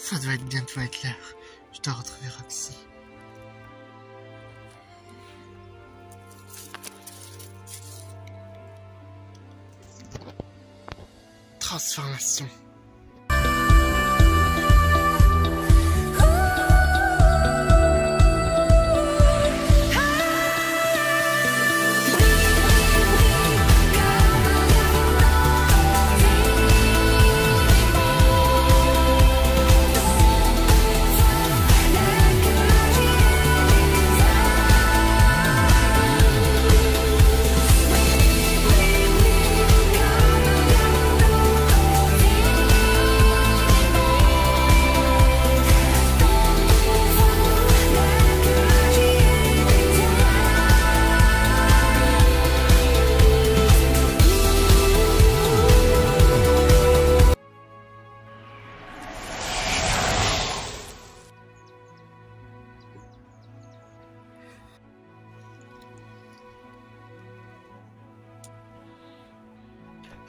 Ça doit être bientôt être l'heure. Je dois retrouver Roxy. Transformation.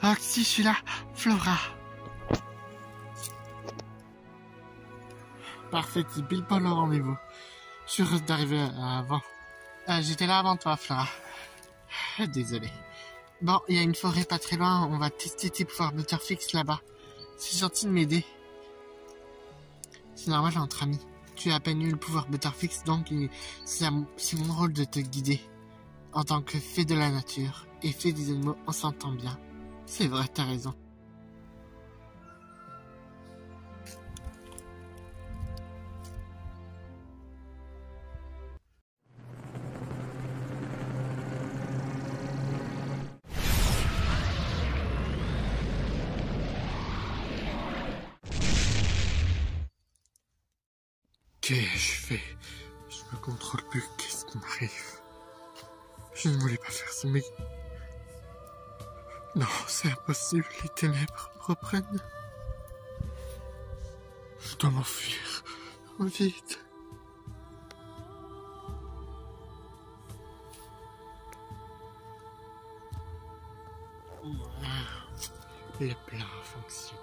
Roxy, je suis là. Flora. Parfait, c'est pile poil au rendez-vous. Je suis heureuse d'arriver avant. J'étais là avant toi, Flora. Désolé. Bon, il y a une forêt pas très loin. On va tester tes pouvoirs Butterfix là-bas. C'est gentil de m'aider. C'est normal entre amis. Tu as à peine eu le pouvoir Butterfix, donc c'est mon rôle de te guider. En tant que fée de la nature et fée des animaux, on s'entend bien. C'est vrai, t'as raison. Qu'ai-je fait? Je me contrôle plus. Qu'est-ce qui m'arrive? Je ne voulais pas faire ça, mais... Non, c'est impossible, les ténèbres me reprennent. Je dois m'enfuir. Vite. Le plan a fonctionné.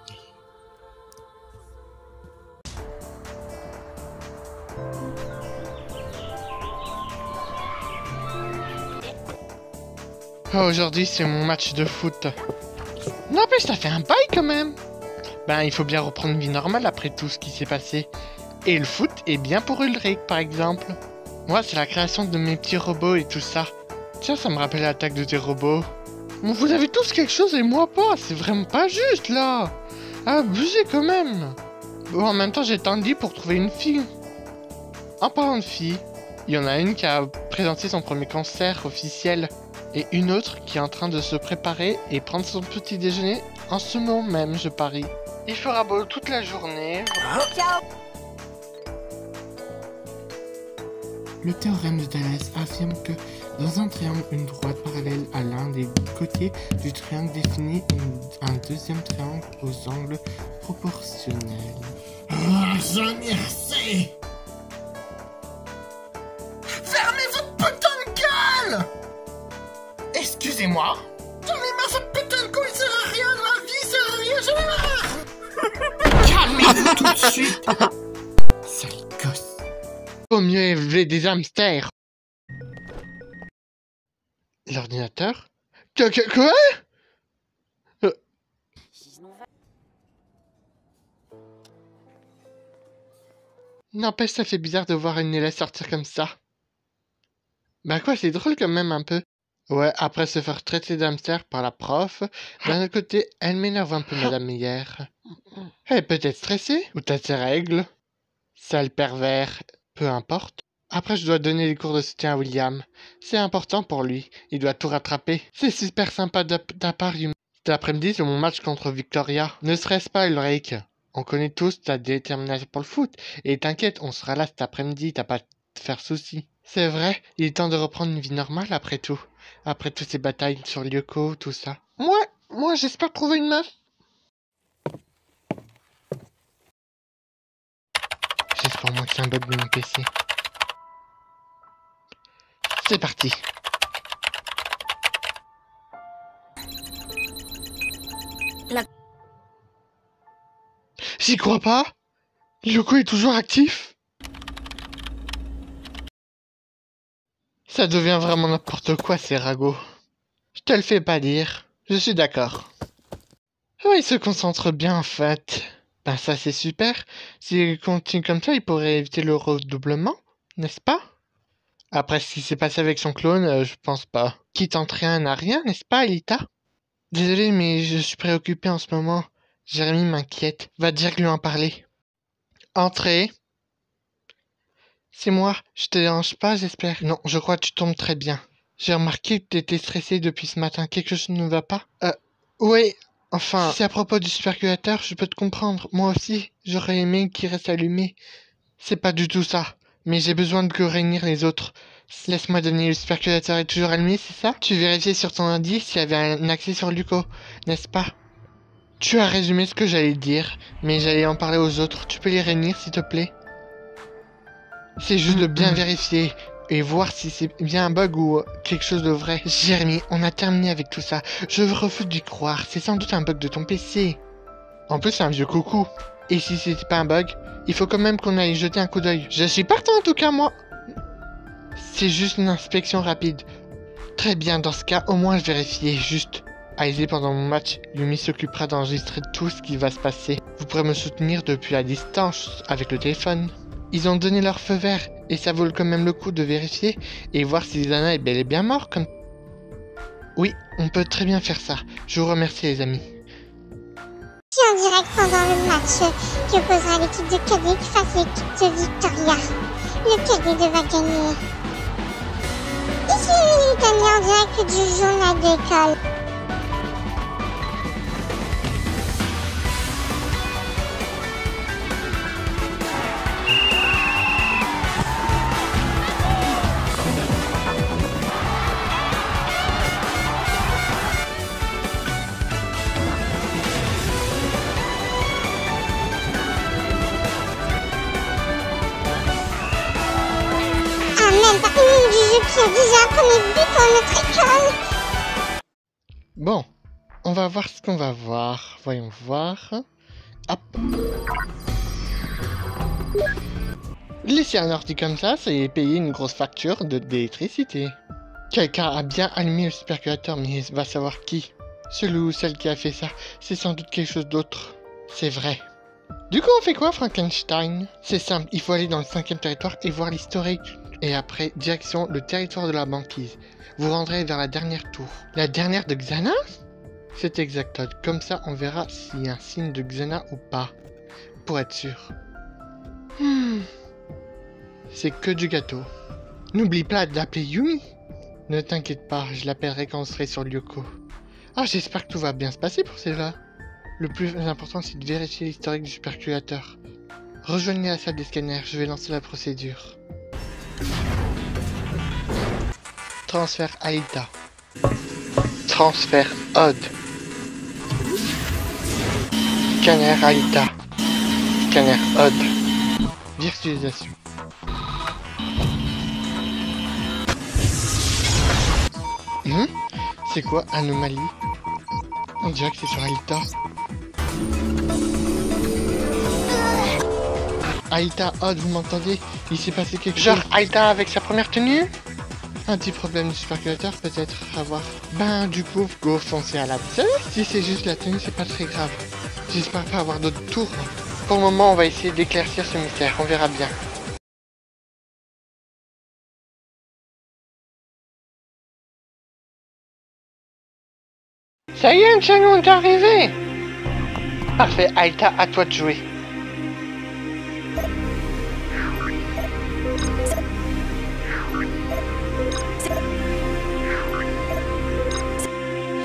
Aujourd'hui, c'est mon match de foot. N'empêche, ça fait un bail quand même. Ben, il faut bien reprendre une vie normale après tout ce qui s'est passé. Et le foot est bien pour Ulrich, par exemple. Moi, c'est la création de mes petits robots et tout ça. Tiens, ça me rappelle l'attaque de tes robots. Bon, vous avez tous quelque chose et moi pas. C'est vraiment pas juste, là. Abusé quand même. Bon, en même temps, j'ai tant dit pour trouver une fille. En parlant de filles, il y en a une qui a présenté son premier concert officiel. Et une autre qui est en train de se préparer et prendre son petit déjeuner en ce moment même, je parie. Il fera beau toute la journée. Ciao. Le théorème de Thalès affirme que dans un triangle, une droite parallèle à l'un des côtés du triangle définit un deuxième triangle aux angles proportionnels. J'en ai assez! Fermez votre putain de gueule! Excusez-moi. J'en ai marre, ce putain de con, il sert à rien, la vie sert à rien, j'en ai marre. Calmez-vous tout de suite. Sale gosse. Vaut mieux élever des hamsters. L'ordinateur? Quoi? N'empêche, ça fait bizarre de voir une élève sortir comme ça. Bah quoi, c'est drôle quand même un peu. Ouais, après se faire traiter d'hamster par la prof, d'un autre côté, elle m'énerve un peu, Madame Meyer. Elle est peut-être stressée, ou t'as ses règles. Sale pervers, peu importe. Après, je dois donner des cours de soutien à William. C'est important pour lui, il doit tout rattraper. C'est super sympa de ta part, Yumi. Cet après-midi, c'est mon match contre Victoria. Ne serait-ce pas, Ulrich? On connaît tous ta détermination pour le foot. Et t'inquiète, on sera là cet après-midi, t'as pas à te faire souci. C'est vrai, il est temps de reprendre une vie normale après tout. Après toutes ces batailles sur Lyoko, tout ça. Moi, j'espère trouver une meuf. J'espère moi que c'est un bug de mon PC. C'est parti. J'y crois pas. Lyoko est toujours actif? Ça devient vraiment n'importe quoi ces ragots. Je te le fais pas dire. Je suis d'accord. Ouais, il se concentre bien en fait. Ben ça c'est super. S'il continue comme ça, il pourrait éviter le redoublement, n'est-ce pas? Après ce qui s'est passé avec son clone, je pense pas. Qui tente rien n'a rien, n'est-ce pas, Elita? Désolé, mais je suis préoccupé en ce moment. Jérémy m'inquiète. Va dire lui en parler. Entrez. C'est moi. Je te dérange pas, j'espère. Non, je crois que tu tombes très bien. J'ai remarqué que tu étais stressé depuis ce matin. Quelque chose ne va pas? Oui. Enfin, si c'est à propos du superculateur, je peux te comprendre. Moi aussi, j'aurais aimé qu'il reste allumé. C'est pas du tout ça. Mais j'ai besoin de réunir les autres. Laisse-moi donner, le superculateur est toujours allumé, c'est ça? Tu vérifiais sur ton indice s'il y avait un accès sur Lyoko, n'est-ce pas? Tu as résumé ce que j'allais dire, mais j'allais en parler aux autres. Tu peux les réunir, s'il te plaît? C'est juste de bien vérifier et voir si c'est bien un bug ou quelque chose de vrai. Jérémy, on a terminé avec tout ça. Je refuse d'y croire. C'est sans doute un bug de ton PC. En plus, c'est un vieux coucou. Et si c'était pas un bug, il faut quand même qu'on aille jeter un coup d'œil. Je suis partant en tout cas, moi. C'est juste une inspection rapide. Très bien, dans ce cas, au moins je vérifiais juste. Aisé, pendant mon match, Yumi s'occupera d'enregistrer tout ce qui va se passer. Vous pourrez me soutenir depuis la distance avec le téléphone. Ils ont donné leur feu vert, et ça vaut quand même le coup de vérifier et voir si Zana est bel et bien mort comme... Oui, on peut très bien faire ça. Je vous remercie les amis. En direct pendant le match qui opposera l'équipe de Cadet face à l'équipe de Victoria. Le Cadet devra gagner. Ici Tania en direct du journal d'école. Même pas une minute du jeu qui a déjà un premier but pour notre école. Bon, on va voir ce qu'on va voir. Voyons voir. Hop. Laisser un ordi comme ça, c'est payer une grosse facture d'électricité. Quelqu'un a bien allumé le superculateur, mais va savoir qui. Celui ou celle qui a fait ça, c'est sans doute quelque chose d'autre. C'est vrai. Du coup, on fait quoi, Frankenstein? C'est simple, il faut aller dans le 5e territoire et voir l'historique. Et après, direction le territoire de la banquise. Vous rendrez vers la dernière tour. La dernière de Xana? C'est exact, Todd. Comme ça, on verra s'il y a un signe de Xana ou pas. Pour être sûr. C'est que du gâteau. N'oublie pas d'appeler Yumi. Ne t'inquiète pas, je l'appellerai quand on serait sur Lyoko. Ah, j'espère que tout va bien se passer pour celle-là. Le plus important, c'est de vérifier l'historique du superculateur. Rejoignez la salle des scanners, je vais lancer la procédure. Transfert Aïta. Transfert Odd. Scanner Aïta. Scanner Odd. Virtualisation. C'est quoi anomalie? On dirait que c'est sur Aïta. Aïta Odd, vous m'entendez? Il s'est passé quelque chose. Genre Aïta avec sa première tenue? Un petit problème du superculateur peut-être à voir. Ben du coup, go foncer à la salle. Si c'est juste la tenue, c'est pas très grave. J'espère pas avoir d'autres tours. Pour le moment, on va essayer d'éclaircir ce mystère, on verra bien. Ça y est, Nchano est arrivé. Parfait, Aïta, à toi de jouer.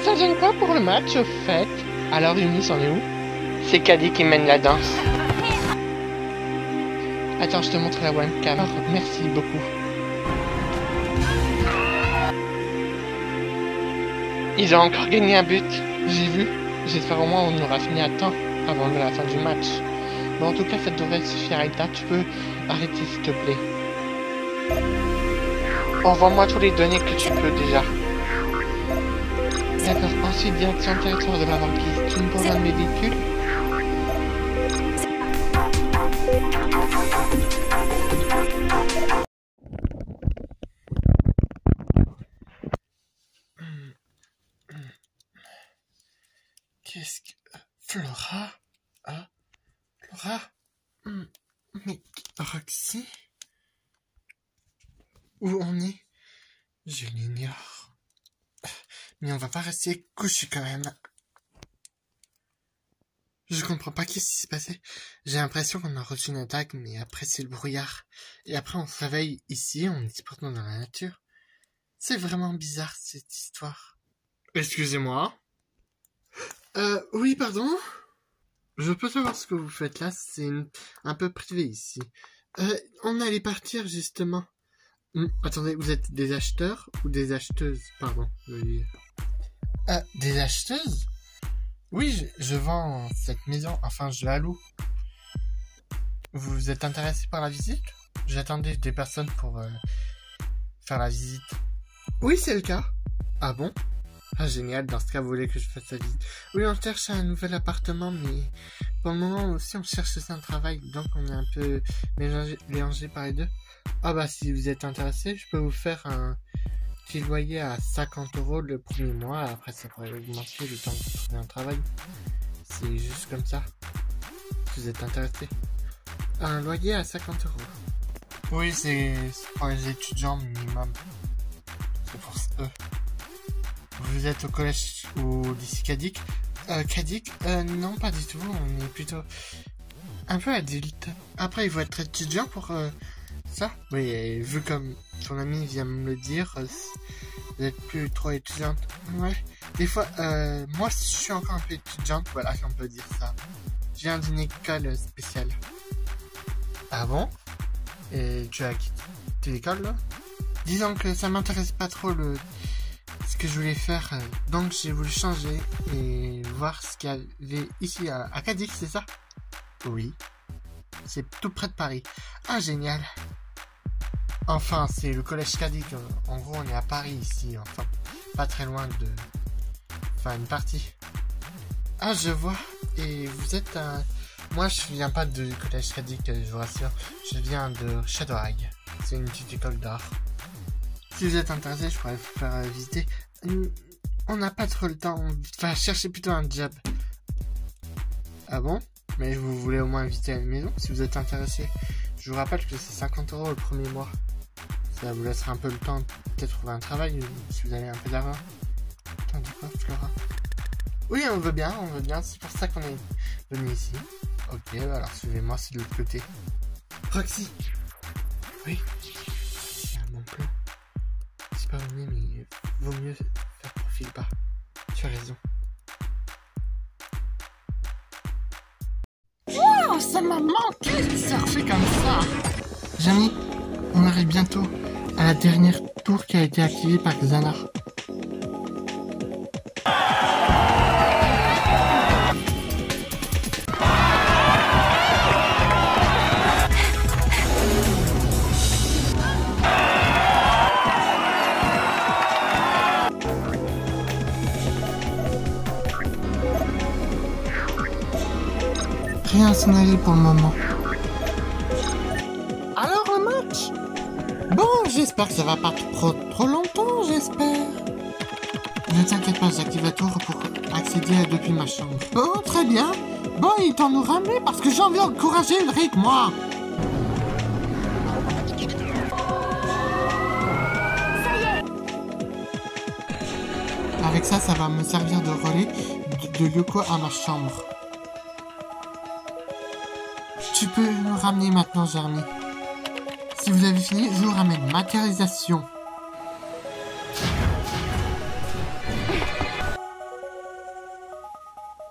Ça donne quoi pour le match, au fait? Alors, Yumi, c'en est où? C'est Caddy qui mène la danse. Attends, je te montre la webcam. Oh, merci beaucoup. Ils ont encore gagné un but. J'ai vu. J'espère au moins on aura fini à temps avant la fin du match. Bon, en tout cas, ça devrait suffire, Aïta. Tu peux arrêter, s'il te plaît. Envoie-moi tous les données que tu peux déjà. D'accord, ensuite direction territoire de la banquise. Tu me prends un véhicule? Qu'est-ce que... Flora? Ah, Flora? Mais Roxy? Où on est? Je l'ignore. Mais on va pas rester couché quand même. Je comprends pas qu'est-ce qui s'est passé. J'ai l'impression qu'on a reçu une attaque, mais après c'est le brouillard. Et après on se réveille ici, on est pourtant dans la nature. C'est vraiment bizarre cette histoire. Excusez-moi. Oui, pardon? Je peux savoir ce que vous faites là, c'est un peu privé ici. On allait partir justement. Attendez, vous êtes des acheteurs ou des acheteuses? Pardon, je veux dire. Des acheteuses? Oui, je vends cette maison, enfin je la loue. Vous êtes intéressé par la visite? J'attendais des personnes pour faire la visite. Oui, c'est le cas. Ah bon? Ah génial, dans ce cas vous voulez que je fasse la visite? Oui, on cherche un nouvel appartement, mais pour le moment aussi on cherche aussi un travail, donc on est un peu mélangé par les deux. Ah bah si vous êtes intéressé, je peux vous faire un petit loyer à 50 € le premier mois, après ça pourrait augmenter le temps que vous trouvez un travail. C'est juste comme ça. Si vous êtes intéressé. Un loyer à 50 €. Oui, c'est pour les étudiants minimum. C'est pour eux. Vous êtes au collège ou au lycée Cadic? Cadic? Non, pas du tout. On est plutôt un peu adulte. Après, il faut être étudiant pour ça. Oui, et vu comme ton ami vient me le dire, vous êtes plus trop étudiante. Ouais. Des fois, moi, je suis encore un peu étudiante. Voilà, si on peut dire ça. Je viens d'une école spéciale. Ah bon? Et tu as quitté l'école, là? Disons que ça m'intéresse pas trop ce que je voulais faire, donc j'ai voulu changer et voir ce qu'il y avait ici à Cadic, c'est ça? Oui. C'est tout près de Paris. Ah, génial. Enfin, c'est le collège Cadic. En gros, on est à Paris ici, enfin, pas très loin de... Enfin, une partie. Ah, je vois. Et vous êtes un... Moi, je viens pas du collège Cadic, je vous rassure. Je viens de Shadowhag. C'est une petite école d'art. Si vous êtes intéressé, je pourrais vous faire visiter. On n'a pas trop le temps. Enfin, cherchez plutôt un job. Ah bon? Mais vous voulez au moins visiter une maison si vous êtes intéressé. Je vous rappelle que c'est 50 € le premier mois. Ça vous laissera un peu le temps de peut-être trouver un travail si vous avez un peu d'argent. Attendez quoi, Flora? Oui, on veut bien. C'est pour ça qu'on est venu ici. Ok, alors suivez-moi, c'est de l'autre côté. Roxy! Oui? C'est un bon plan. C'est pas vrai, mais vaut mieux faire profil bas. Tu as raison. Wow, ça m'a manqué de surfer comme ça. Jamy, on arrive bientôt à la dernière tour qui a été activée par Xanar. Rien à signaler pour le moment. Alors un match? Bon, j'espère que ça va pas trop longtemps, j'espère. Ne t'inquiète pas, j'active la tour pour accéder depuis ma chambre. Oh, très bien. Bon, il t'en nous ramener parce que j'ai envie d'encourager Ulrich, moi. Avec ça, ça va me servir de relais de Yoko à ma chambre. Tu peux nous ramener maintenant, Jeremy. Si vous avez fini, je vous ramène. Matérialisation.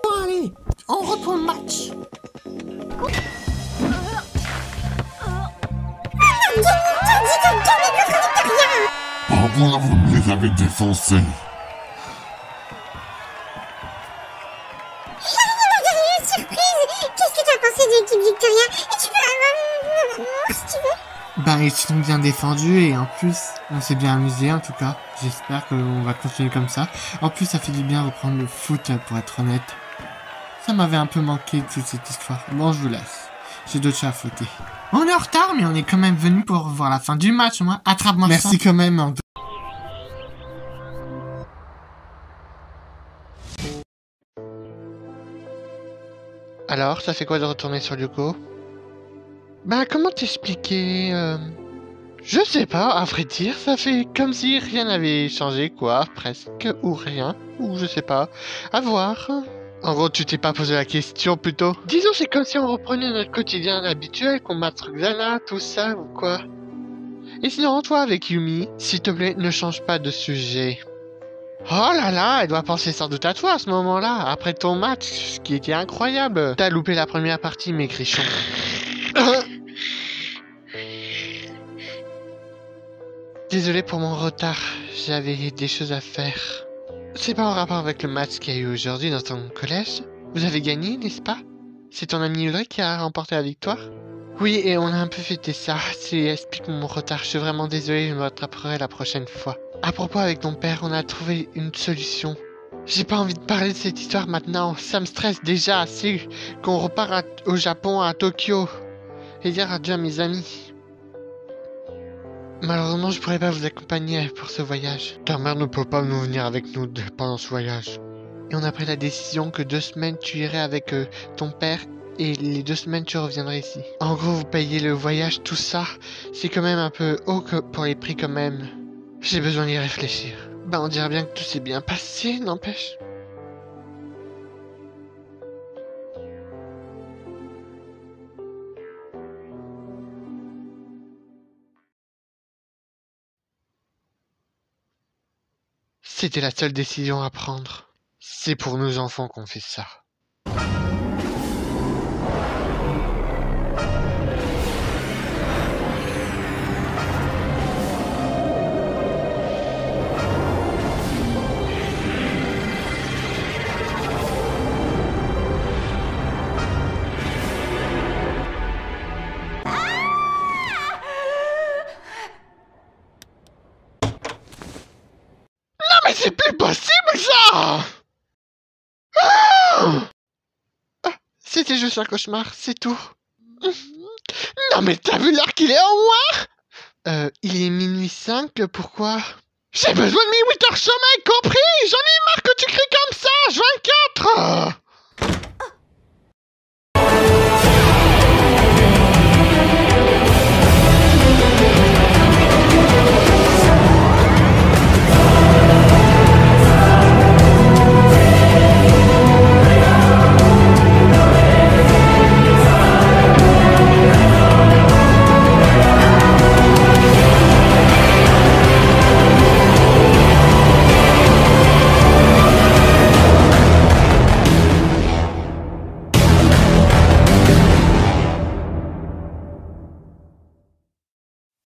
Bon, allez, on reprend le match. Pardon, vous me les avez défoncés. Qu'est-ce que tu as pensé de l'équipe Victoria? Et tu peux avoir si tu veux. Ben, ils sont bien défendus et en plus, on s'est bien amusé en tout cas. J'espère qu'on va continuer comme ça. En plus, ça fait du bien reprendre le foot, pour être honnête. Ça m'avait un peu manqué toute cette histoire. Bon, je vous laisse. J'ai d'autres chats à fouetter. On est en retard, mais on est quand même venu pour voir la fin du match, moi. Attrape-moi ça. Merci quand même. Hein. Alors, ça fait quoi de retourner sur Lyoko? Bah, comment t'expliquer Je sais pas, à vrai dire, ça fait comme si rien n'avait changé, quoi, presque, ou rien, ou je sais pas. À voir. En gros, tu t'es pas posé la question, plutôt. Disons, c'est comme si on reprenait notre quotidien habituel, combattre Xana, tout ça, ou quoi. Et sinon, toi, avec Yumi, s'il te plaît, ne change pas de sujet. Oh là là, elle doit penser sans doute à toi à ce moment-là, après ton match, ce qui était incroyable. T'as loupé la première partie, maigrichon. Désolé pour mon retard, j'avais des choses à faire. C'est pas en rapport avec le match qu'il y a eu aujourd'hui dans ton collège? Vous avez gagné, n'est-ce pas? C'est ton ami Ulrich qui a remporté la victoire? Oui, et on a un peu fêté ça. Explique mon retard, je suis vraiment désolé, je me rattraperai la prochaine fois. À propos, avec ton père, on a trouvé une solution. J'ai pas envie de parler de cette histoire maintenant, ça me stresse déjà assez qu'on repart au Japon, à Tokyo. Et dire adieu à mes amis. Malheureusement, je pourrais pas vous accompagner pour ce voyage. Ta mère ne peut pas nous venir avec nous pendant ce voyage. Et on a pris la décision que 2 semaines tu irais avec ton père et les 2 semaines tu reviendrais ici. En gros, vous payez le voyage, tout ça. C'est quand même un peu haut pour les prix quand même. J'ai besoin d'y réfléchir. Bah on dirait bien que tout s'est bien passé, n'empêche. C'était la seule décision à prendre. C'est pour nos enfants qu'on fait ça. Mais c'est plus possible ça! C'était juste un cauchemar, c'est tout. Non mais t'as vu l'heure qu'il est en moi? Il est minuit 5, pourquoi? J'ai besoin de mes 8 heures sommeil, compris? J'en ai marre que tu cries comme ça, 24!